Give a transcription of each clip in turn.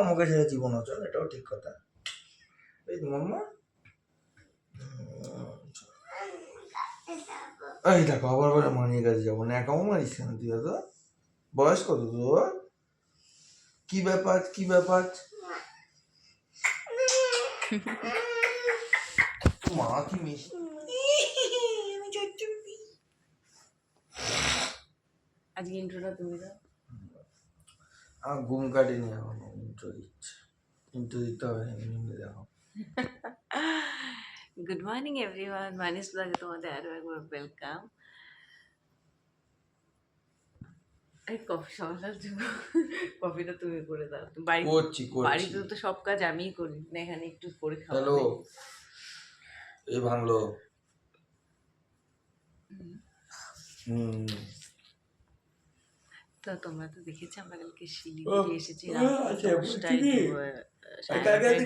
আমাকে ছেড়ে জীবন অচল, এটাও ঠিক কথা। এই তো মাম্মা, এই দেখো আবার বলে মানিয়ে কাছে যাবো না, একাও মারিস কেন তুই? তো বয়স কত তোর? কি ব্যাপার কি ব্যাপার? মা কি মিষ্টি। আজকে ইন্ট্রোটা তুমি দাও। আমার ঘুম কাটেনি এখন, ইন্ট্রো দিচ্ছে। ইন্ট্রো দিতে হবে, এমনি দেখো। গুড মর্নিং এভরিওয়ান, মানিস ব্লগে তোমাদের আরো একবার ওয়েলকাম। এই কফি সমালার জন্য কফিটা তুমি করে দাও। করছি বাড়িতে তো সব কাজ আমিই করি না, এখানে একটু করে খাওয়া। হ্যালো, এই ভাঙলো। তো তোমরা তো দেখেছো আমরা কালকে শিলিগুড়ি এসেছিলাম।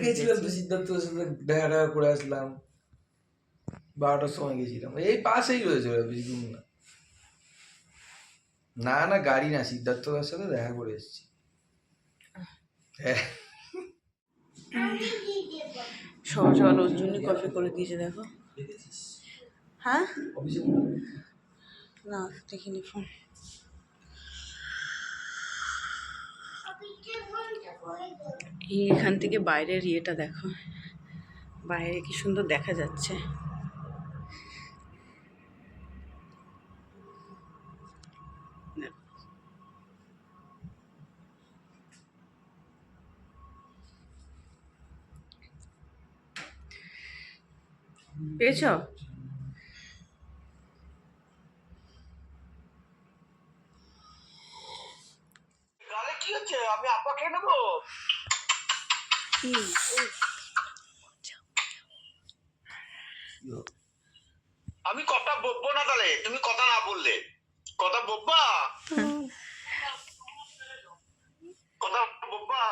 গেছিলাম তো সিদ্ধার্থের সাথে দেখা করে আসলাম, 12টার সময় গেছিলাম। এই পাশেই রয়েছে, বেশি দূর না। না না গাড়ি না, সিদ্ধার্থর সাথে দেখা করে এসেছি। সকাল সকাল ওর জন্য কফি করে দিয়েছে দেখো। হ্যাঁ না দেখিনি ফোন। এখান থেকে বাইরের ইয়েটা দেখো, বাইরে কি সুন্দর দেখা যাচ্ছে। পেয়েছ? কি হচ্ছে? আমি আপা খেয়ে নেবো। আমি কথা বলবো না, তাহলে তুমি কথা না বললে কথা বলবা, কথা বলবা।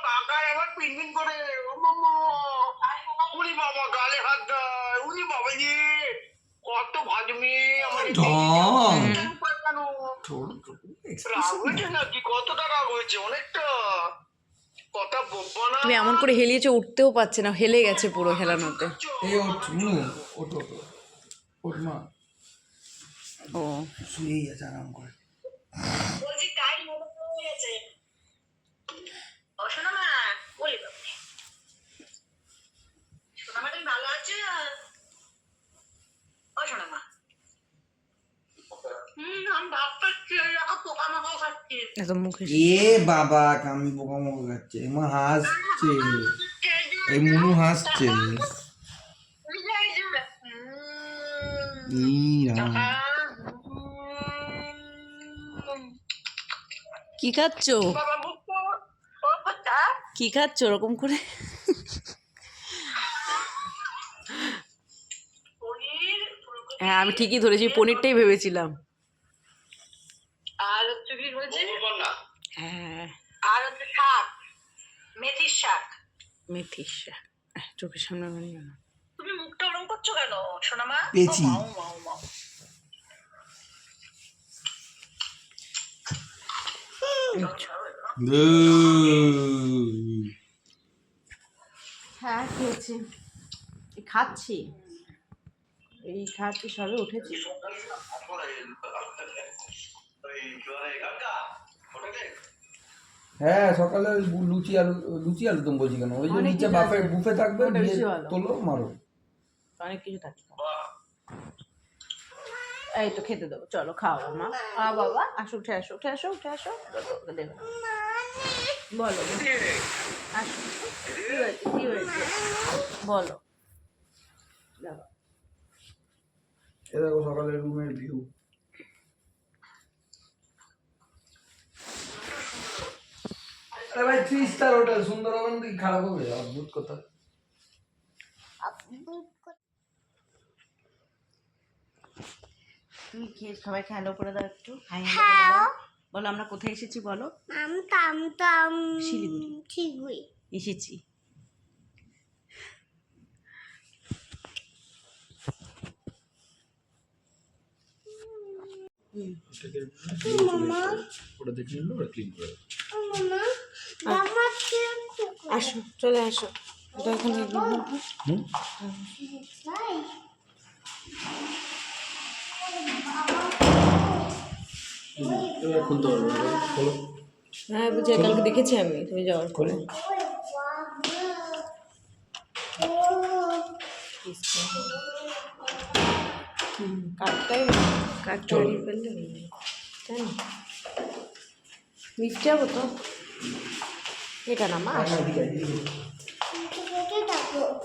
টাকায় আবার পিনপিন করে, উনি বাবা গালে হাত দেয়, উনি বাবা যে কত ভাজমি আমার। রাগ হয়েছে নাকি? কতটা রাগ হয়েছে? অনেকটা। কথা বলবো না। তুমি এমন করে হেলিয়েছো, উঠতেও পারছে না, হেলে গেছে পুরো হেলানোতে। ও শুয়েই আছে আরাম করে। বলছি টাইম হয়ে গেছে। শোনো মা, বলি বাবা, শোনো মা, তুমি ভালো আছো? ও শোনো মা, আমি ভাত খাচ্ছি, পোকামাকড় খাচ্ছি। এ বাবা, আমি পোকামাকড় খাচ্ছে, মা হাসছে, এই মুনু হাসছে। কি খাচ্ছ? কি খাচ্ছ ওরকম করে? হ্যাঁ আমি ঠিকই ধরেছি, পনিরটাই ভেবেছিলাম। আর হচ্ছে কি হয়েছে? হ্যাঁ আর হচ্ছে শাক, মেথির শাক। মেথির শাক, চোখের সামনে বানিয়ে না। তুমি মুখটা ওরম করছো কেন সোনা মা? পেঁচি। হ্যাঁ খেয়েছি, খাচ্ছি, এই খাচ্ছি, সবে উঠেছি। হ্যাঁ সকালে লুচি আলুদম বলছি কেন, ওই যে নিচে বুফে থাকবে, তোলো মারো, অনেক কিছু থাকে। এই তো খেতে দেবো, চলো খাও মা। বাবা আসো, উঠে আসো, উঠে আসো, উঠে আসো, দেবো। বলো আসো, কি হয়েছে, কি হয়েছে বলো। এ দেখো সকালের রুমের ভিউ। আরে ভাই 3 স্টার হোটেল, সুন্দরবন কি খারাপ হবে? অদ্ভুত কথা। তুমি খেয়ে সবাইকে হ্যালো করে দাও একটু। হাই হ্যালো করে দাও। বলো আমরা কোথায় এসেছি বলো। শিলিগুড়ি এসেছি। ওটাকে দিয়ে চলে এসো। ওটা দেখে নিলো, ওটা ক্লিন করে দেবে। আসো, চলে আসো। এটা এখানে হুম? এবার খুলতে পারবে না, খোলো। হ্যাঁ বুঝে, কালকে দেখেছি আমি তুমি যাওয়ার পরে। কাঠটা হারিয়ে ফেললে হয়ে যাবে, তাই না? মিষ্টি যাবো তো এটা না মা,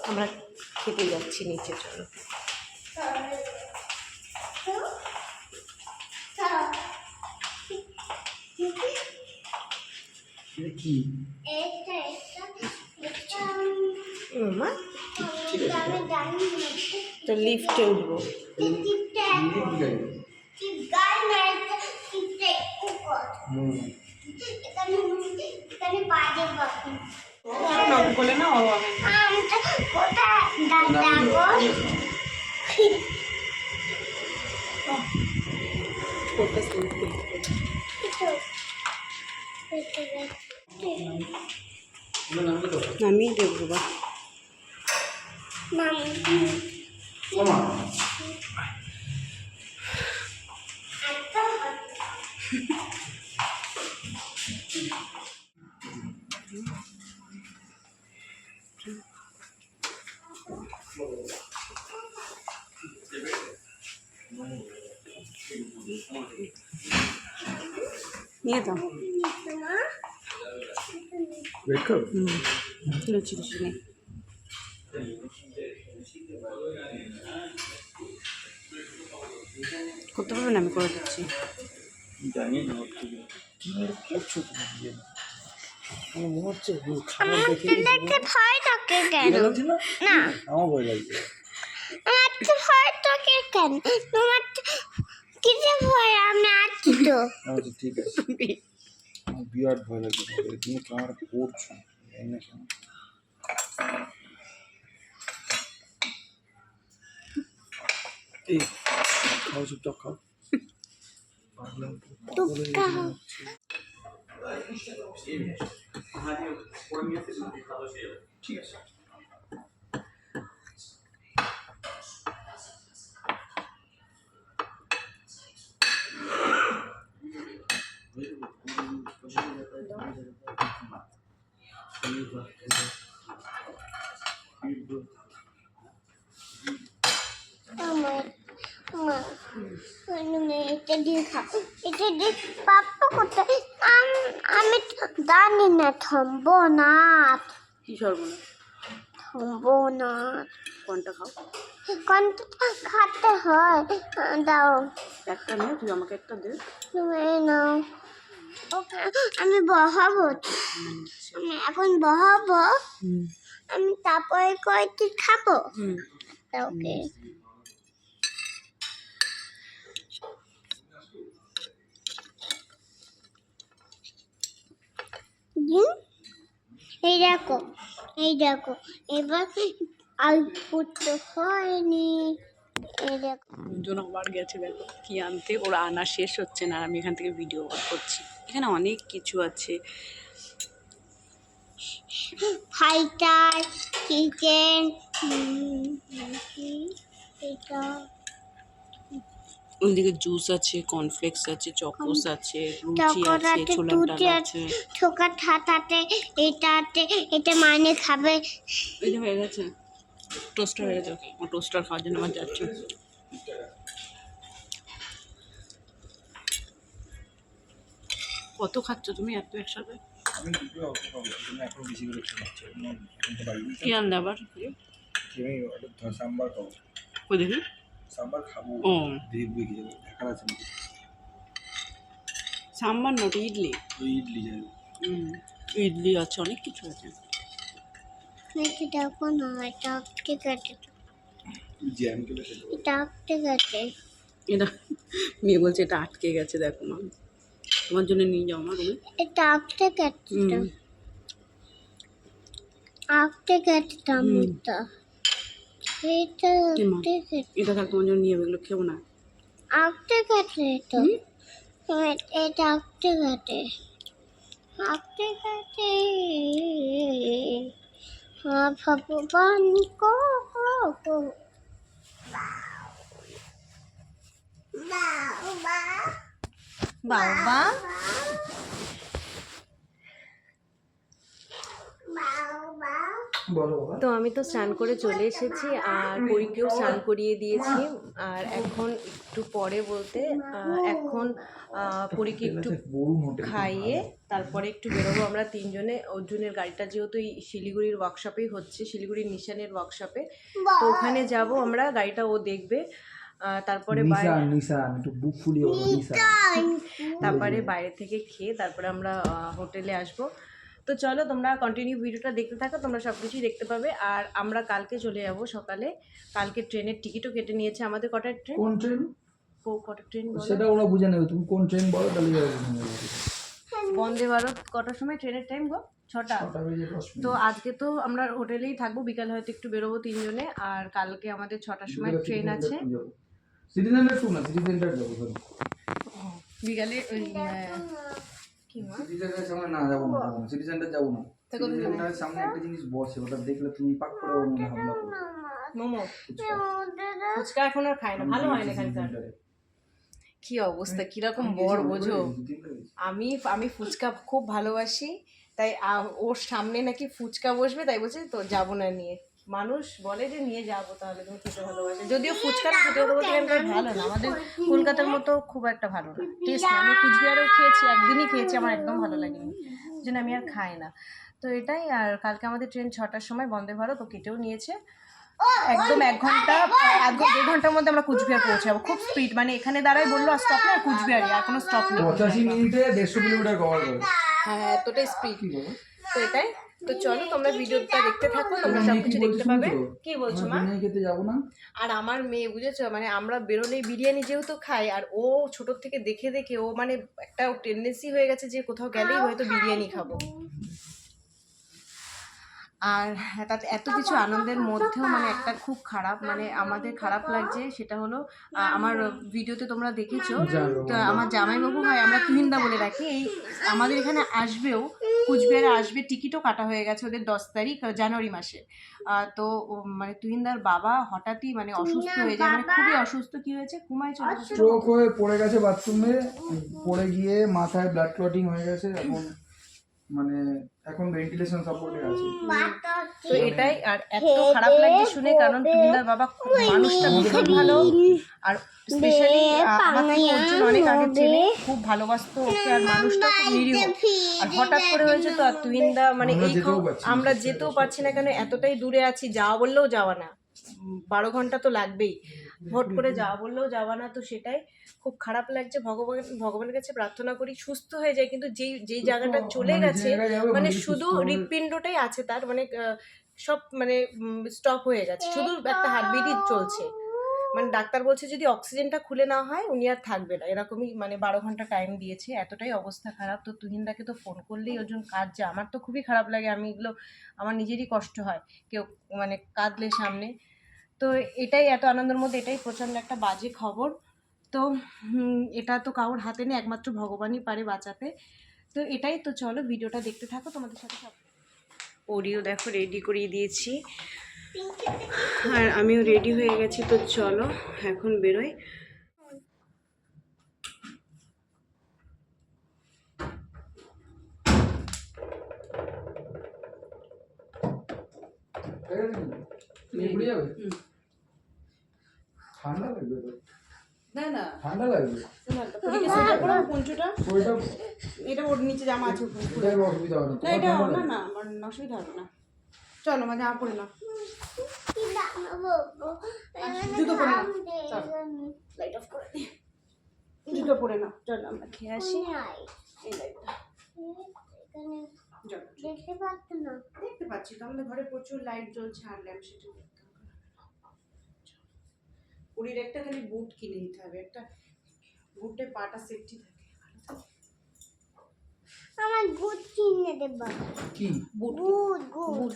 আমরা খেতে যাচ্ছি নিচে, চলো। কি মা তো লিফটে উঠবো। বলে না আমি দেখবো বা নিয়ে দাও। লুচি লুচি নেই। করতে পারবেন, আমি করে দিচ্ছি। জানি না কি করছো তুমি, দিয়ে না। আমার মনে হচ্ছে খাবার দেখে ভয় থাকে কেন? না আমার ভয় লাগছে। আমার তো ভয় থাকে কেন? তোমার কিসে ভয়? আমি আছি তো। আচ্ছা ঠিক আছে, আমার বিরাট ভয় লাগছে। তুমি ক্যামেরা করছো জানি না কেন। এই খাও, চুপচাপ খাও। টুকা ঠিক আছে। এটা দিয়ে খাও, এটা দিয়ে পাপ্পা কোথায়? আমি তো জানি না। থামবো না, কি সরবো না, থামবো না। কোনটা খাও? কোনটা খাতে হয়? দাও, একটা নিয়ে তুই আমাকে একটা দে। তুমি নাও। ওকে, আমি বহাবো। আমি এখন বহাবো, আমি তারপরে কয়েকটি খাবো। ওকে, এই দেখো, এই দেখো, এবার আউটপুট তো হয়নি। এই দেখো, দুজন আবার গেছে দেখো কি আনতে, ওরা আনা শেষ হচ্ছে না আর আমি এখান থেকে ভিডিও করছি। এখানে অনেক কিছু আছে, ফাইটার, চিকেন, এটা ওইদিকে জুস আছে, কর্নফ্লেক্স আছে, চকোস আছে, লুচি আছে, চকোলেটে ছোলার দুধ ডাল আছে, আছে। ছোকার ঠাটাতে এটাতে, এটা মানে খাবে। এই যে হয়ে গেছে, টোস্টার হয়ে গেছে। ও টোস্টার খাওয়ার জন্য আমার যাচ্ছে। কত খাচ্ছ তুমি এত একসাথে? আমি দুটো অল্প খাবো, তুমি এখন বেশি করে খেয়ে নিচ্ছ। এখন তো বাড়ি কি আনলে আবার? আমি সাম্বার খাবো। কই দেখি। সাম্বার খাবো, ও দেখবে কি যাবে, দেখার আছে নাকি। সাম্বার নট ইডলি। ওই ইডলি যাবে। ইডলি আছে, অনেক কিছু আছে। এটা দেখো না, এটা ঠিক আছে, জ্যাম কেটে খেতে পারো। এটা ঠিক আছে। এটা মেয়ে বলছে এটা আটকে গেছে, দেখো মা তোমার জন্য নিয়ে যাও আমার রুমে। এটা ঠিক আছে, আটকে গেছে টামুটা। এটা ঠিক আছে। এটা থাক, তোমার জন্য নিয়ে যাবো, এগুলো খেবো না। আঁকতে কাটে তো এটা আঁকতে কাটে ভগবান কো বাবা বলো বাবা। তো আমি তো স্নান করে চলে এসেছি আর পরীকেও স্নান করিয়ে দিয়েছি। আর এখন একটু পরে বলতে এখন পরীকে একটু খাইয়ে তারপরে একটু বেরোবো আমরা তিনজনে। অর্জুনের গাড়িটা যেহেতু এই শিলিগুড়ির ওয়ার্কশপেই হচ্ছে, শিলিগুড়ির নিশানের ওয়ার্কশপে, তো ওখানে যাব আমরা, গাড়িটা ও দেখবে। তারপরে তারপরে বাইরে থেকে খেয়ে তারপরে আমরা হোটেলে আসবো। তো চলো তোমরা কন্টিনিউ ভিডিওটা দেখতে থাকো, তোমরা সব কিছুই দেখতে পাবে। আর আমরা কালকে চলে যাব সকালে, কালকে ট্রেনের টিকিটও কেটে নিয়েছে আমাদের। কটার ট্রেন? কোন ট্রেন? কটার ট্রেন সেটা ওরা বুঝে নেবে, তুমি কোন ট্রেন বলো তাহলে বন্দে ভারত কটার সময় ট্রেনের টাইম গো? 6টা। তো আজকে তো আমরা হোটেলেই থাকবো, বিকাল হয়তো একটু বেরোবো তিনজনে। আর কালকে আমাদের 6টার সময় ট্রেন আছে। সিটি সেন্টার টু না, সিটি সেন্টার যাবো বিকালে কি মা? সিটি সেন্টারের সামনে না যাবো না, সিটি সেন্টার যাবো না। সিটি সেন্টারের সামনে একটা জিনিস বসে, ওটা দেখলে তুমি পাক করে ওর মনে হামলা করবে। মোমো ফুচকা এখন আর খায় না, ভালো হয় না এখানকার। কি অবস্থা, কিরকম বড় বোঝো। আমি ফুচকা খুব ভালোবাসি, তাই ওর সামনে নাকি ফুচকা বসবে, তাই বলছে তো যাবো না নিয়ে। মানুষ বলে যে নিয়ে যাবো, তাহলে তুমি খেতে ভালোবাসে। যদিও ফুচকাটা খেতে বলতে এখানকার ভালো না, আমাদের কলকাতার মতো খুব একটা ভালো না টেস্ট। আমি কুচবিহারেও খেয়েছি, একদিনই খেয়েছি, আমার একদম ভালো লাগেনি, ওই জন্য আমি আর খাই না। তো এটাই। আর কালকে আমাদের ট্রেন 6টার সময় বন্দে ভারত, ও কেটেও নিয়েছে। একদম 1 ঘন্টা 1.5 ঘন্টার মধ্যে আমরা কুচবিহার পৌঁছাবো। খুব স্পিড, মানে এখানে দাঁড়াই বললো আর স্টপ নেই, কুচবিহারে আর কোনো স্টপ নেই। 85 মিনিটে 150 কিলোমিটার কভার করে। হ্যাঁ এতটাই স্পিড। তো এটাই। তো চলো তোমরা ভিডিওটা দেখতে থাকো, তোমরা সবকিছু দেখতে পাবে। কি বলছো মা? খেতে যাবো না। আর আমার মেয়ে বুঝেছো, মানে আমরা বেরোলেই বিরিয়ানি যেহেতু খাই, আর ও ছোটোর থেকে দেখে দেখে ও মানে একটা টেন্ডেন্সি হয়ে গেছে যে কোথাও গেলেই হয়তো বিরিয়ানি খাবো। আর তাতে এত কিছু আনন্দের মধ্যেও মানে একটা খুব খারাপ, মানে আমাদের খারাপ লাগছে, সেটা হলো আমার ভিডিওতে তোমরা দেখেছো, তো আমার জামাইবাবু হয়, আমরা তুহিনদা বলে রাখি, এই আমাদের এখানে আসবেও, কুচবিহারে আসবে, টিকিটও কাটা হয়ে গেছে ওদের 10 তারিখ জানুয়ারি মাসে। তো মানে তুহিনদার বাবা হঠাৎই মানে অসুস্থ হয়ে যায়, মানে খুবই অসুস্থ। কি হয়েছে? ঘুমায় চলে গেছে, স্ট্রোক হয়ে পড়ে গেছে বাথরুমে, পড়ে গিয়ে মাথায় ব্লাড ক্লটিং হয়ে গেছে, এখন মানে এখন ভেন্টিলেশন সাপোর্টে আছে। তো এটাই। আর এত খারাপ লাগছে শুনে, কারণ তুহিনদার বাবা মানুষটা ভীষণ ভালো, আর স্পেশালি আমাকে অর্জুন অনেক আগে চেনে, খুব ভালোবাসতো ওকে, আর মানুষটা খুব নিরীহ। আর হঠাৎ করে হয়েছে তো, আর তুহিনদা মানে এই আমরা যেতেও পারছি না, কেন এতটাই দূরে আছি, যাওয়া বললেও যাওয়া না, 12 ঘন্টা তো লাগবেই, ভোট করে যাওয়া বললেও যাওয়া না। তো সেটাই খুব খারাপ লাগছে। ভগবানের কাছে প্রার্থনা করি সুস্থ হয়ে যায়, কিন্তু যেই জায়গাটা চলে গেছে, মানে শুধু হৃৎপিণ্ডটাই আছে তার, মানে সব মানে স্টপ হয়ে গেছে, শুধু একটা হার্টবিটই চলছে। মানে ডাক্তার বলছে যদি অক্সিজেনটা খুলে না হয় উনি আর থাকবে না, এরকমই মানে 12 ঘন্টা টাইম দিয়েছে, এতটাই অবস্থা খারাপ। তো তুহিনদাকে তো ফোন করলেই ওর জন্য কাঁদছে, আমার তো খুবই খারাপ লাগে, আমি এগুলো আমার নিজেরই কষ্ট হয় কেউ মানে কাঁদলে সামনে। তো এটাই এত আনন্দের মধ্যে, এটাই প্রচণ্ড একটা বাজে খবর। তো এটা তো কারোর হাতে নেই, একমাত্র ভগবানই পারে বাঁচাতে। তো এটাই। তো চলো ভিডিওটা দেখতে থাকো, তোমাদের সাথে সব ওরিও দেখো রেডি করিয়ে দিয়েছি, আর আমিও রেডি হয়ে গেছি। তো চলো এখন বেরোই। ঠান্ডা লাগবে তো? না না ঠান্ডা লাগবে, পঞ্চুটা এটা ওর নিচে জামা আছে, অসুবিধা হবে না এটা না না আমার অসুবিধা হবে না। চলো মা জামা পরে নাও, জুতো পরে নাও, লাইট অফ করে দিই, জুতো পরে নাও। চলো আমরা খেয়ে আসি। এই লাইটটা দেখতে পাচ্ছি তো, আমাদের ঘরে প্রচুর লাইট জ্বলছে, আর ল্যাম্প সেটা দেখতে হবে। পুরীর একটা খালি বুট কিনে নিতে হবে, একটা বুটে পাটা সেফটি থাকে। আমার গুড কিনে দেব। কি বুট? গুড গুড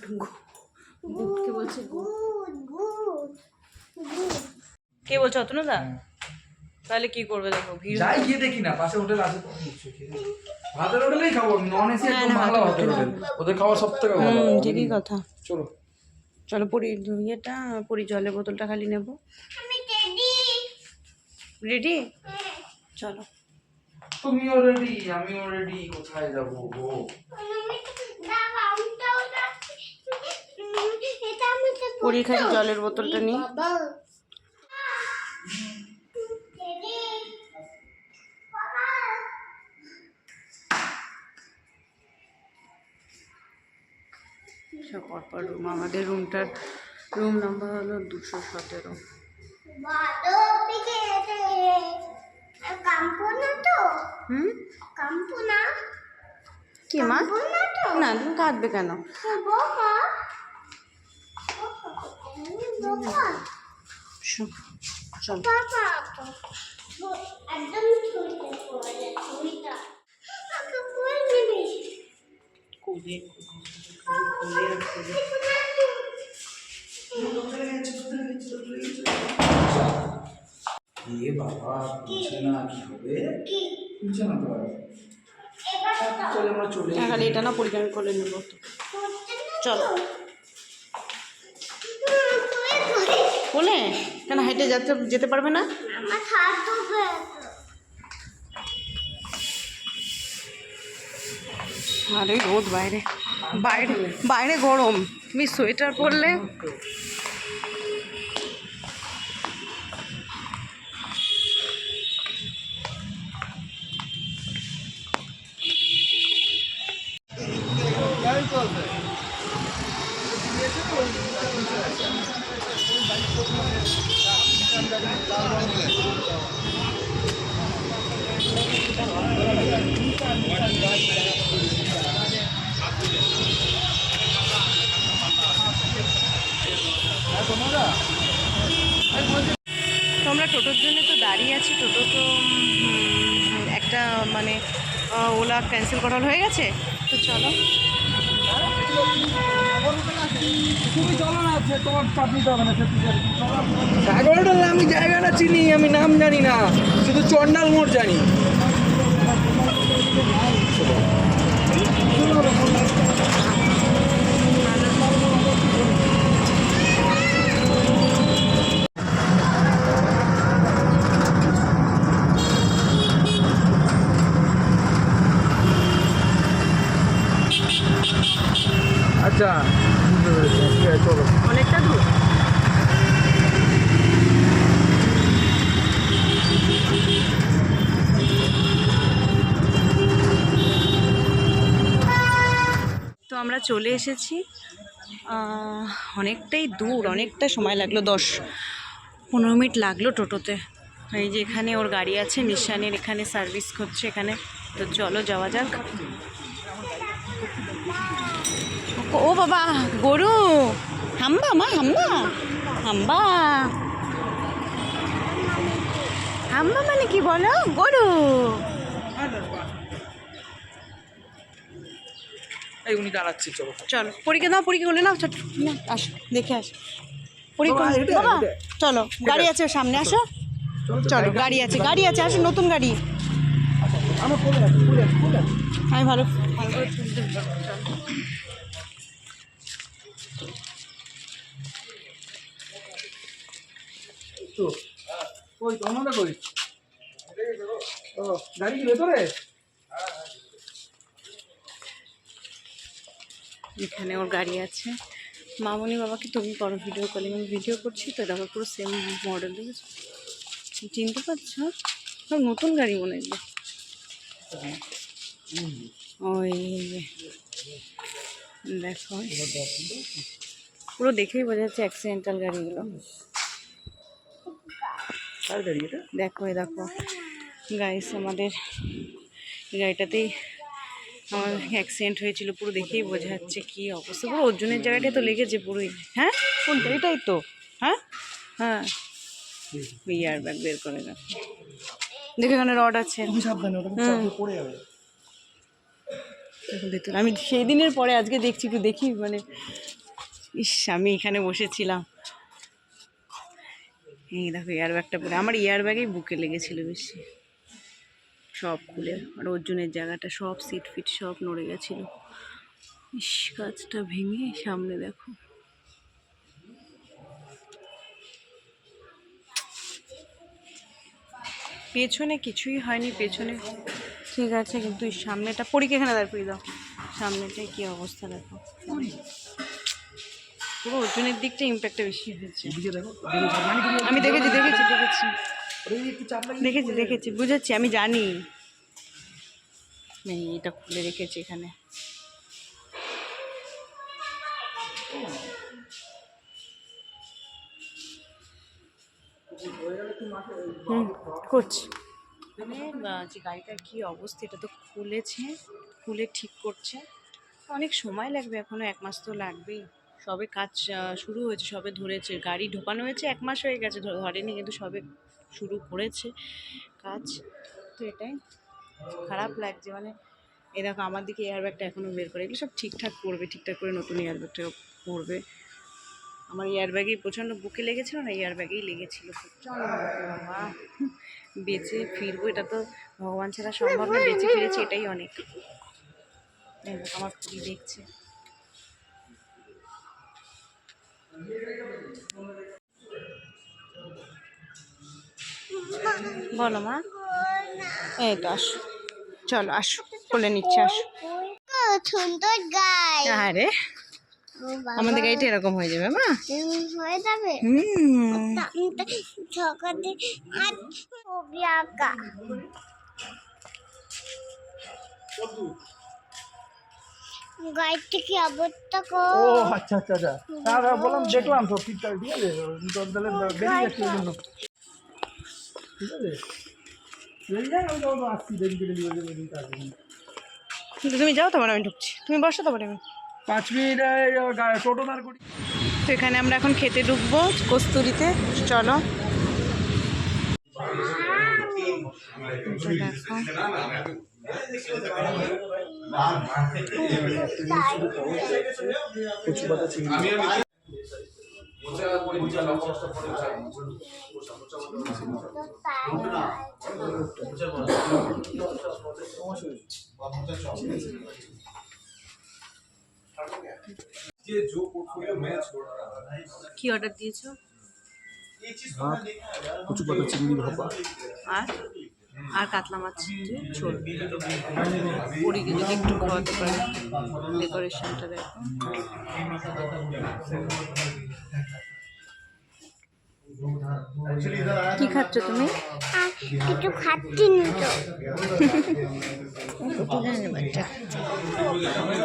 বুট কে বলছে? গুড গুড গুড কে বলছো? অতনুদা? তাহলে কি করবে দেখো ভিড় যাই গিয়ে দেখি না, পাশে হোটেল আছে তো নিশ্চয়ই খেয়ে নেবো। ভাতের হোটেলেই খাবো, নন এসি একদম বাংলা ভাতের হোটেল, ওদের খাওয়া সব থেকে ভালো। ঠিকই কথা। চলো চলো পরি ইয়েটা পরি জলের বোতলটা খালি নেবো। আমি রেডি। রেডি? চলো। তুমিও রেডি, আমিও রেডি, কোথায় যাবো গো? আমি দাঁড়াও এটা আমি তো পরি খালি জলের বোতলটা নিই। বাবা রেডি বাবা সব পরপর রুম, আমাদের রুমটার রুম নাম্বার হলো 217। বাদো পিকে এতে কাম্পো না তো? কাম্পো না? কি মা? কাম্পো না তো? না তুমি কাঁদবে কেন? বোকা বোকা চল পাপা একদম ছুঁইতে পড়ে ছুঁইটা আমাকে কই দিবি? কোলে এ বাবা, বুঝছে না কি হবে? বুঝছে না তো আর। চলে আমরা চলে খালি এটা না পরীক্ষা আমি কোলে নেবো তো। চলো কোলে কেন? হেঁটে যেতে পারবে না? আমার হাত ধোবে আরে রোদ বাইরে, বাইরে বাইরে গরম, তুমি সোয়েটার পরলে। তো আমরা টোটোর জন্য তো দাঁড়িয়ে আছি, টোটো তো একটা মানে ওলা ক্যান্সেল করা হয়ে গেছে, তো চলো। সাগরডাল আমি জায়গাটা চিনি, আমি নাম জানি না, শুধু চন্ডাল মোড় জানি। আচ্ছা বুঝতে পেরেছি, ঠিক আছে চলো। অনেকটা দূর। তো আমরা চলে এসেছি, অনেকটাই দূর, অনেকটা সময় লাগলো, 10-15 মিনিট লাগলো টোটোতে। এই যে এখানে ওর গাড়ি আছে নিশানের, এখানে সার্ভিস করছে এখানে, তো চলো যাওয়া যাক। ও বাবা গরু, হাম্বা মা, হাম্বা হাম্বা হাম্বা মানে কি বলো? গরু। এই উনি দাঁড়াচ্ছি, চলো চলো পরীক্ষা দাও, পরীক্ষা করলে নাও, না আসো দেখে আসো পরীক্ষা। বাবা, এটা, বাবা এটা। চলো, গাড়ি আছে সামনে, আসো চলো, গাড়ি আছে, গাড়ি আছে, আসো, নতুন গাড়ি। আমার কোলে আছে, কোলে আছে, কোলে আছে। আমি ভালো করে তুলতে পারবো, চলো। তো কই তোমরা কই? ও গাড়ি কি ভেতরে? এখানে ওর গাড়ি আছে। মামনি বাবাকে তুমি করো ভিডিও কলিং, আমি ভিডিও করছি তো, দেখো পুরো সেম মডেল, দেখেছো? চিনতে পারছো? সব নতুন গাড়ি মনে হয়। ওই দেখো পুরো দেখেই বোঝা যাচ্ছে অ্যাক্সিডেন্টাল গাড়িগুলো। কার গাড়ি এটা? দেখো এই দেখো গাইস, আমাদের গাড়িটাতেই আমার অ্যাক্সিডেন্ট হয়েছিল, পুরো দেখেই বোঝা যাচ্ছে কী অবস্থা, পুরো ওজনের জায়গাটাই তো লেগেছে পুরোই। হ্যাঁ কোনটা? এটাই তো। হ্যাঁ হ্যাঁ ইয়ার ব্যাগ বের করে দেখো, দেখো এখানে রড আছে। তুমি সাবধানে, ওটা চাপে পড়ে যাবে। দেখো ভেতরে, আমি সেই দিনের পরে আজকে দেখছি, একটু দেখি মানে, ইস আমি এখানে বসেছিলাম। এই দেখো এয়ার ব্যাগটা পরে, আমার এয়ার ব্যাগেই বুকে লেগেছিল বেশি, সব খুলে, আর অর্জুনের জায়গাটা সব সিট ফিট সব নড়ে গেছিল। ইস, কাঁচটা ভেঙে সামনে দেখো। পেছনে কিছুই হয়নি, পেছনে ঠিক আছে, কিন্তু সামনেটা পরীকে এখানে দাঁড়িয়ে দাও, সামনেটাই কি অবস্থা দেখো, পুরো অর্জুনের দিকটা ইম্প্যাক্টটা বেশি হয়েছে। আমি দেখেছি দেখেছি দেখেছি দেখেছি দেখেছি বুঝেছি, আমি জানি। নেই, এটা খুলে রেখেছি এখানে। করছি যে গাড়িটার কী অবস্থা, এটা তো খুলেছে, খুলে ঠিক করছে, অনেক সময় লাগবে, এখনো 1 মাস তো লাগবেই। সবে কাজ শুরু হয়েছে, সবে ধরেছে, গাড়ি ঢোকানো হয়েছে 1 মাস হয়ে গেছে, ধরেনি, কিন্তু সবে শুরু করেছে কাজ। তো এটাই খারাপ লাগছে, মানে এই দেখো আমার দিকে এয়ারব্যাগটা এখনও বের করে, এগুলো সব ঠিকঠাক করবে, ঠিকঠাক করে নতুন এয়ারব্যাগটা করবে। আমার এয়ারব্যাগেই প্রচণ্ড বুকে লেগেছিলো না, এয়ারব্যাগেই লেগেছিলো প্রচণ্ড বুকে, বাবা বেঁচে ফিরবো এটা তো ভগবান ছাড়া সম্ভব না, বেঁচে ফিরেছি এটাই অনেক। আমার খুবই দেখছে। বলো মা, এই তো আসো, চলো আসো, কোলে নিচ্ছে, আসো। সুন্দর গাই। আরে আমাদের গাড়িটা এরকম হয়ে যাবে মা, হয়ে যাবে। সকালে ছবি আঁকা গাড়িটা কি অবস্থা ও আচ্ছা আচ্ছা আচ্ছা, বললাম দেখলাম তো ঠিকঠাক, ঠিক আছে, তাহলে বেরিয়ে যাচ্ছি ওই জন্য, ঠিক আছে বেরিয়ে যাই, আমি তো আসছি দেরি করে দিয়ে আসবেন। কিন্তু তুমি যাও, তোমার আমি ঢুকছি, তুমি বসো, তারপরে আমি 5 মিনিট টোটো দাঁড় করি। তো এখানে আমরা এখন খেতে ঢুকবো কস্তুরিতে, চলো। কি অর্ডার দিয়েছো? কচু পাতা চিংড়ি ভাপা আর কাতলা মাছ ঝোল। পরীকে যদি একটু খাওয়াতে পারে, ডেকোরেশনটা দেখো। কি খাচ্ছ তুমি? কিছু খাচ্ছি না তো।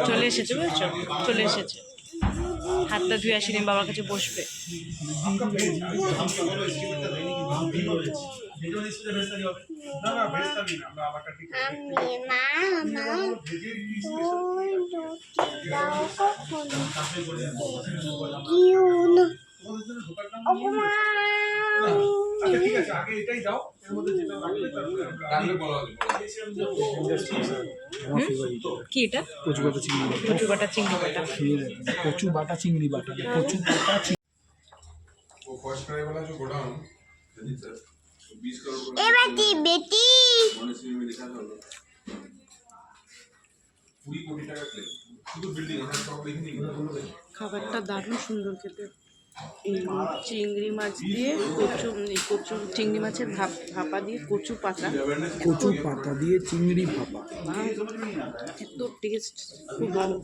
চলে এসেছে বুঝছো, চলে এসেছে, হাতটা ধুয়ে আসিনি, বাবার কাছে বসবে। কি এটা? কচু বাটা চিংড়ি, কচু বাটা চিংড়ি বাটা, কচু বাটা চিংড়ি বাটা, কচু বাটা বেটি খাবারটা দারুণ সুন্দর খেতে। চিংড়ি মাছ দিয়ে কচু, কচু চিংড়ি মাছের ভাপা দিয়ে কচু পাতা দিয়ে চিংড়ি ভাপা, এত টেস্ট, খুব ভালো।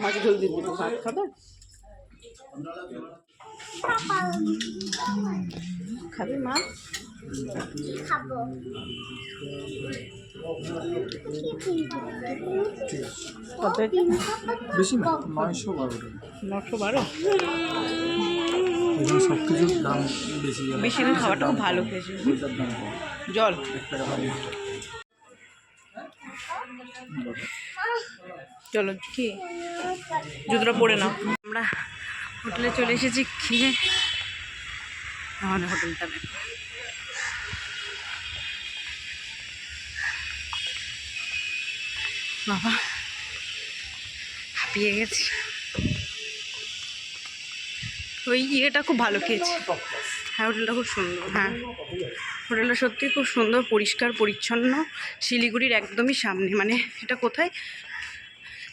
মাছ ঝোল দিয়ে দেবো, ভাত খাবে? খাবে মা? খাবো। কত বেশি না, 912 912। এখানে সব কিছুর দাম বেশি, বেশি না, খাবারটা খুব ভালো খেয়েছি। জল চলো, কি জুতোটা পরে নাও। আমরা হোটেলে চলে এসেছি খেয়ে, আমাদের হোটেলটা দেখো, বাবা হাঁপিয়ে গেছি। ওই ইয়েটা খুব ভালো খেয়েছি। হ্যাঁ হোটেলটা খুব সুন্দর। হ্যাঁ হোটেলটা সত্যি খুব সুন্দর, পরিষ্কার পরিচ্ছন্ন, শিলিগুড়ির একদমই সামনে। মানে এটা কোথায়,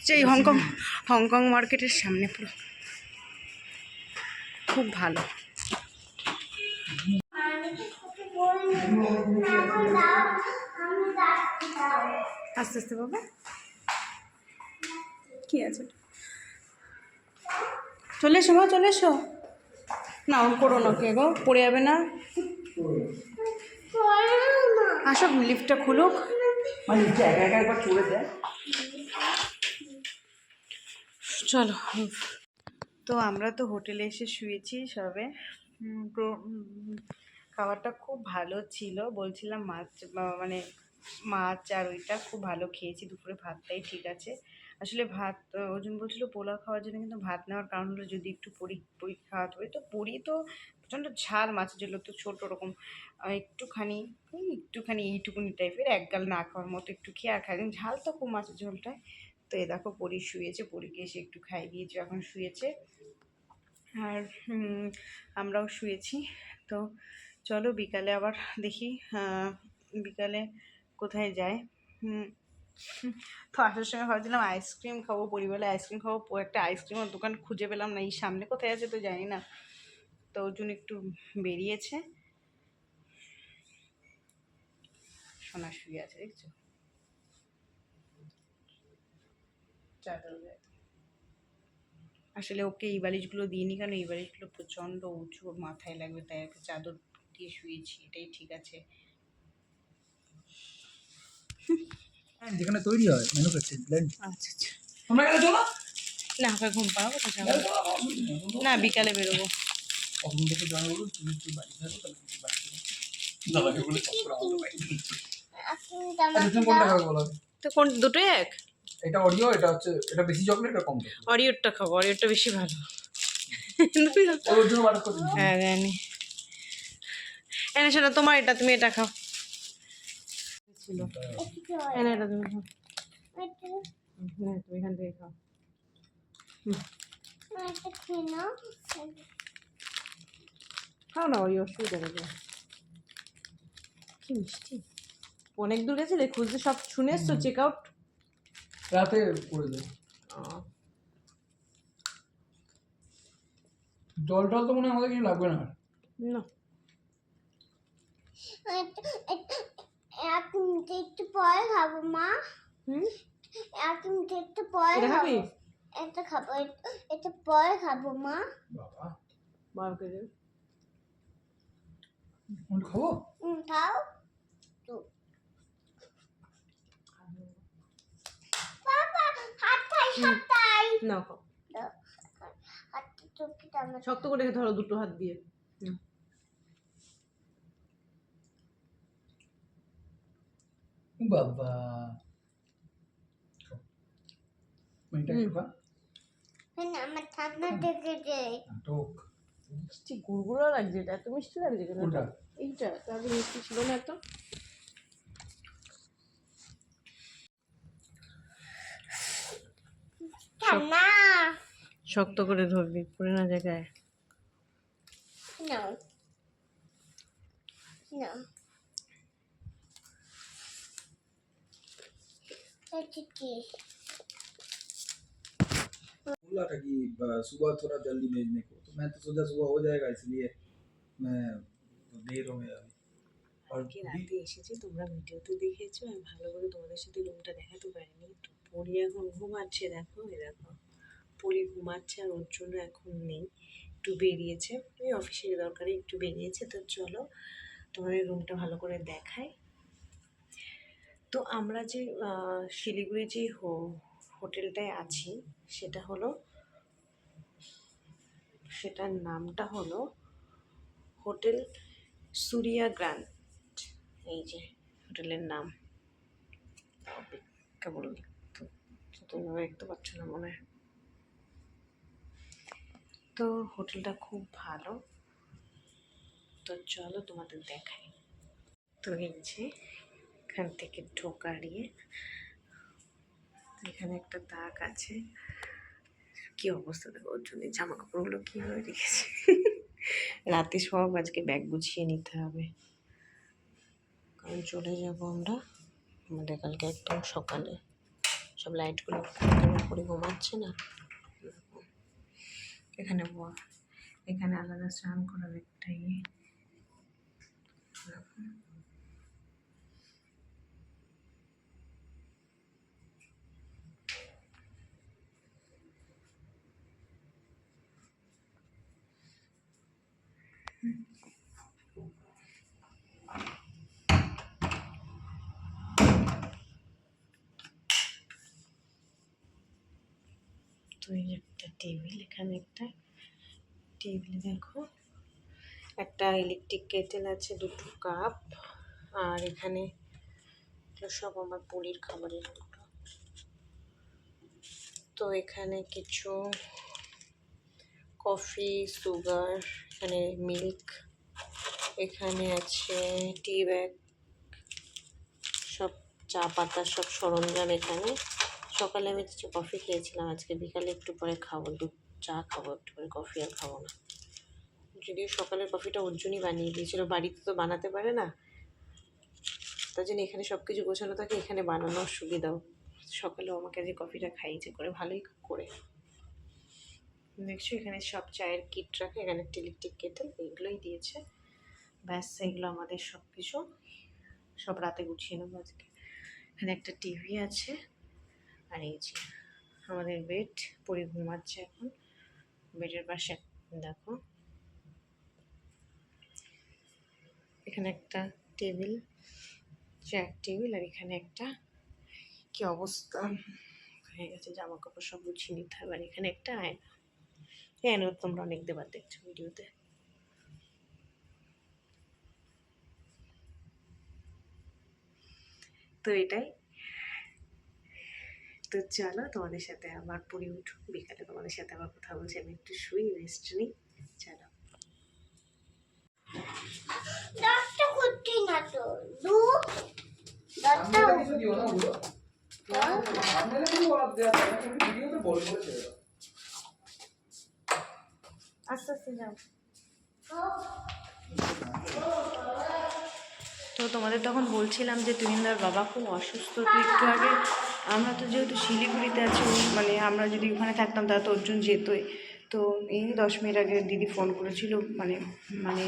যে এই হংকং মার্কেটের সামনে পুরো, খুব ভালো। আস্তে আস্তে বাবা, কি আছে, চলে এসো মা, চলে এসো। না অন করো না, কে গো পড়ে যাবে না। আসো লিফটটা খুলুক। চলো। তো আমরা তো হোটেলে এসে শুয়েছি সবে। খাবারটা খুব ভালো ছিল, বলছিলাম মানে মাছ আর ওইটা খুব ভালো খেয়েছি। দুপুরে ভাতটাই ঠিক আছে। আসলে ভাত ওজন বলছিল পোলাও খাওয়ার জন্য, কিন্তু ভাত নেওয়ার কারণ হলো যদি একটু পরি খাওয়াতে হবে। তো পরি তো প্রচণ্ড ঝাল, মাছের ঝোল তো ছোটো রকম একটুখানি এইটুকুনি টাইপের, এক গাল না খাওয়ার মতো একটু খেয়ে আর খাই, ঝাল তো খুব মাছের ঝোলটায়। তো এ দেখো পরি শুয়েছে, পরিকে এসে একটু খাইয়ে দিয়েছে, এখন শুয়েছে। আর আমরাও শুয়েছি। তো চলো বিকালে আবার দেখি, বিকালে কোথায় যায়। তো আসার সময় ভাবছিলাম আইসক্রিম খাবো, পরিবেলা আইসক্রিম খাবো। একটা আইসক্রিমের দোকান খুঁজে পেলাম না, এই সামনে কোথায় আছে তো জানি না। তো ওর জন্য একটু বেরিয়েছে। সোনা শুয়ে আছে দেখছো, চাদর গায়ে। আসলে ওকে এই বালিশগুলো দিইনি, কারণ এই বালিশগুলো প্রচণ্ড উঁচু, ওর মাথায় লাগবে, তাই একটা চাদর দিয়ে শুয়েছি, এটাই ঠিক আছে। যেখানে তৈরি হয় ম্যানুফ্যাকচারিং প্ল্যান্ট। আচ্ছা আচ্ছা, তোমরা গেলে চলো না ওকে ঘুম পাবো তো যাবো না, বিকালে বেরোবো। কখন থেকে জানা বলুন, তুমি একটু বাড়ি থাকো তাহলে তুমি বাড়ি দাদাকে বলে চক্কর আমাকে বাড়ি তুমি কোনটা খাবে বলো? তো কোন দুটোই এক? এটা অরিও, এটা হচ্ছে, এটা বেশি চকলেট, এটা কম চকলেট। অরিওরটা খাবো, অরিওরটা বেশি ভালো। ওর জন্য বাটার করে দিন। হ্যাঁ জানি। এনে সেটা তোমার, এটা তুমি এটা খাও। ছিল এনে এটা তুমি খাও। হ্যাঁ তুমি এখান থেকে খাও। খাও না, ওই অসুবিধা নেই। কি মিষ্টি। অনেক দূর গেছিলে খুঁজতে, সব শুনে এসছো চেক আউট? রাতে করে দেয়। জল টল তো মনে হয় আমাদের কিছু লাগবে না। না এক মিনিট একটু পরে খাবো মা। এক মিনিট একটু পরে খাবো, এটা খাবো, এটা পরে খাবো মা। বাবা বার করে দেবে। খাবো খাও তো বাবা, হাতটাই হাতটাই না খাও, হাতটা চোখটা আমার শক্ত করে ধরো দুটো হাত দিয়ে। বাবা আমার ঠান্ডা থেকে যায়। মিষ্টি গুড়গুড়ো লাগছে, এটা এত মিষ্টি লাগছে কেন? এইটা তাহলে মিষ্টি ছিল না এত। ঠান্ডা শক্ত করে ধরবি, পড়ে না জায়গায়। No. No. बोला था कि सुबह थोड़ा जल्दी भेजने को, तो मैं तो सोचा सुबह हो जाएगा, इसलिए मैं देर हो गया अभी। কালকে রাতে এসেছি, তোমরা ভিডিওতে দেখেছো, আমি ভালো করে তোমাদের সাথে রুমটা দেখাতে পারিনি। তো পরি এখন ঘুমাচ্ছে, দেখো এই দেখো পরি ঘুমাচ্ছে, আর ওর জন্য এখন নেই, একটু বেরিয়েছে, ওই অফিসের দরকারে একটু বেরিয়েছে। তো চলো তোমাদের রুমটা ভালো করে দেখাই। তো আমরা যে শিলিগুড়ি যে হোটেলটায় আছি, সেটার নামটা হলো হোটেল সুরিয়া গ্র্যান্ড। এই যে হোটেলের নাম, কেবল তোমরা দেখতে পাচ্ছ না মনে হয়। তো হোটেলটা খুব ভালো। তো চলো তোমাদের দেখাই। তো এই যে এখান থেকে ঢোকা দিয়ে এখানে একটা তাক আছে, কি অবস্থা দেখো, ওর জন্য জামা কাপড়গুলো কীভাবে রেখেছে। রাতে সব আজকে ব্যাগ গুছিয়ে নিতে হবে, কারণ চলে যাবো আমরা আমাদের কালকে একদম সকালে। সব লাইটগুলো করে ঘুমাচ্ছে না। এখানে এখানে আলাদা স্নান করার একটাই তো এই একটা টেবিল, এখানে একটা টেবিল দেখো, একটা ইলেকট্রিক কেটেল আছে, দুটো কাপ, আর এখানে সব আমার পুরীর খাবারের দুটো। তো এখানে কিছু কফি, সুগার, এখানে মিল্ক, এখানে আছে টি ব্যাগ, সব চা পাতার সব সরঞ্জাম এখানে। সকালে আমি কফি খেয়েছিলাম, আজকে বিকালে একটু পরে খাবো, দুধ চা খাবো একটু পরে, কফি আর খাবো না। যদিও সকালের কফিটা অর্জুনই বানিয়ে দিয়েছিল, বাড়িতে তো বানাতে পারে না, তার জন্য এখানে সব কিছু গোছানো থাকে, এখানে বানানোর সুবিধাও। সকালেও আমাকে যে কফিটা খাইয়েছে করে, ভালোই করে। দেখছো এখানে সব চায়ের কিট রাখে, এখানে একটা ইলেকট্রিক কেটেল, এইগুলোই দিয়েছে। ব্যাস এইগুলো আমাদের সব কিছু, সব রাতে গুছিয়ে নেবো আজকে। এখানে একটা টিভি আছে, আর এই যে আমাদের বেড, পরে ঘুমাচ্ছে এখন। বেডের পাশে দেখো এখানে একটা টেবিল, চেয়ার টেবিল, আর এখানে একটা কি অবস্থা হয়ে গেছে, জামা কাপড় সব গুছিয়ে নিতে হবে। আর এখানে একটা আয়না, আয়না তোমরা অনেকবার দেখছো ভিডিওতে। তো এটাই, তো চলো তোমাদের সাথে আবার পরে উঠো, বিকালে তোমাদের সাথে আবার কথা বলছি। আমি একটু শুই, রেস্ট নিই, চলো। দশটা করছি না তো দশটা আস্তে আস্তে যাও। তো তোমাদের তখন বলছিলাম যে তুহিনদার বাবা খুব অসুস্থ। তো একটু আগে আমরা তো যেহেতু শিলিগুড়িতে আছি, মানে আমরা যদি ওখানে থাকতাম তাহলে তো অর্জুন যেতই। তো এই 10 মিনিট আগে দিদি ফোন করেছিল, মানে মানে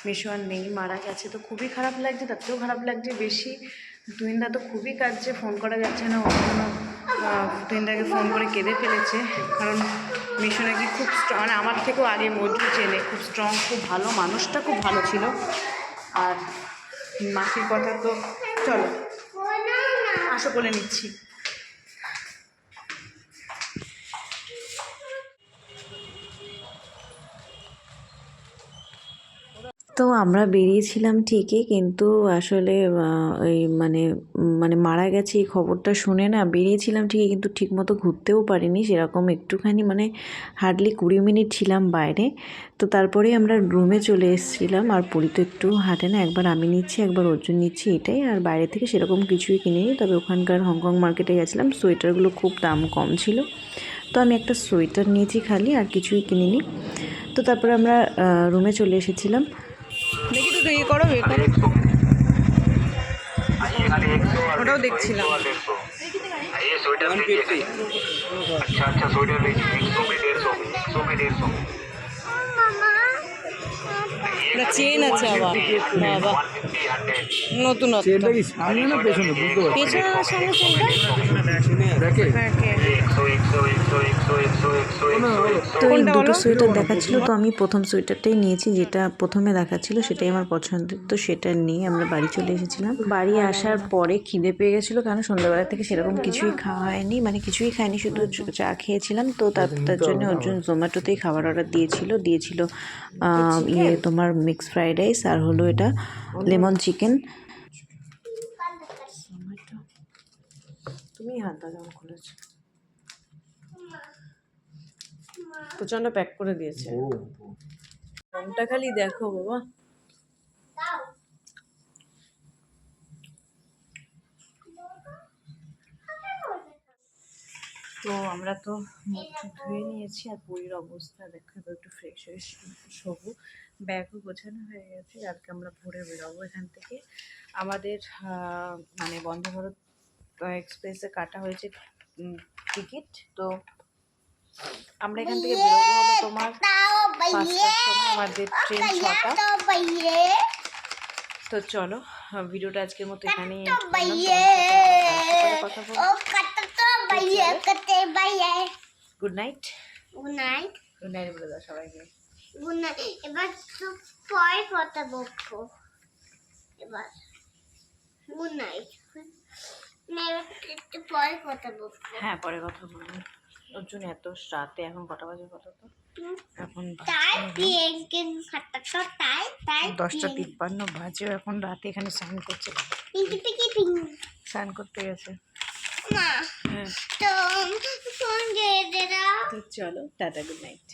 মেশোয়ান নেই, মারা গেছে। তো খুবই খারাপ লাগছে, তাতেও খারাপ লাগছে বেশি। তুহিনদা তো খুবই কাঁদছে, ফোন করা যাচ্ছে না, ওর জন্য তুহিনদাকে ফোন করে কেঁদে ফেলেছে। কারণ মিশো নাকি খুব স্ট্রং, মানে আমার থেকেও আগে মজুর চেনে, খুব স্ট্রং, খুব ভালো, মানুষটা খুব ভালো ছিল। আর মাসির কথা তো চলো আশা করে নিচ্ছি। তো আমরা বেরিয়েছিলাম ঠিকই, কিন্তু আসলে ওই মানে মানে মারা গেছে এই খবরটা শুনে না বেরিয়েছিলাম ঠিকই, কিন্তু ঠিকমতো ঘুরতেও পারিনি সেরকম। একটুখানি মানে হার্ডলি 20 মিনিট ছিলাম বাইরে। তো তারপরে আমরা রুমে চলে এসেছিলাম। আর পুরী তো একটু হাঁটে না, একবার আমি নিচ্ছি একবার অর্জুন নিচ্ছি, এটাই। আর বাইরে থেকে সেরকম কিছুই কিনিনি, তবে ওখানকার হংকং মার্কেটে গেছিলাম, সোয়েটারগুলো খুব দাম কম ছিল। তো আমি একটা সোয়েটার নিয়েছি খালি, আর কিছুই কিনিনি। তো তারপরে আমরা রুমে চলে এসেছিলাম। দেখি তো ইয়ে করো, ওটাও দেখছিলাম। চেন আছে আবার, বাবা নতুন পেছনে সামনে তো এই দুটো সোয়েটার দেখাচ্ছিল, তো আমি প্রথম সোয়েটারটাই নিয়েছি, যেটা প্রথমে দেখাচ্ছিল সেটাই আমার পছন্দের। তো সেটা নিয়ে আমরা বাড়ি চলে এসেছিলাম। বাড়ি আসার পরে খিদে পেয়ে গেছিলো, কারণ সন্ধ্যাবেলা থেকে সেরকম কিছুই খাওয়া হয়নি, মানে কিছুই খাইনি, শুধু চা খেয়েছিলাম। তো তার জন্য অর্জুন জোম্যাটোতেই খাবার অর্ডার দিয়েছিল ইয়ে তোমার মিক্স ফ্রাইড রাইস, আর হলো এটা লেমন চিকেন। তুমি হাত দাও খুলেছো, প্রচন্ড প্যাক করে দিয়েছে। রংটা খালি দেখো বাবা, তো আমরা তো মুখ টুক ধুয়ে নিয়েছি, আর পুরীর অবস্থা দেখো, এবার একটু ফ্রেশ হয়ে শোবো। ব্যাগও গোছানো হয়ে গেছে, আজকে আমরা ভোরে বেরোবো এখান থেকে। আমাদের মানে বন্দে ভারত এক্সপ্রেসে কাটা হয়েছে টিকিট। তো আমরা এখান থেকে বেরোবো হলো তোমার 5টার সময়, আমাদের ট্রেন 6টা। তো চলো ভিডিওটা আজকের মতো এখানেই end করলাম। কথা বলবো। Good night. Good night. Good night বলে দাও সবাইকে। Good night. এবার তো পরে কথা বলবো। এবার গুড নাইট। না, এবার একটু পরে কথা বলবো। হ্যাঁ পরে কথা বলবো। ওর জন্য এত রাতে, এখন কটা বাজে কত তো, এখন তাই পিঙ্কিন খাটটা তাই তাই 10:53 বাজে, এখন রাতে এখানে স্নান করছে। পিঙ্কিতে কি পিঙ্ক স্নান করতে গেছে। না হ্যাঁ তো ফোন দিয়ে দে দাও। তো চলো টাটা, গুড নাইট।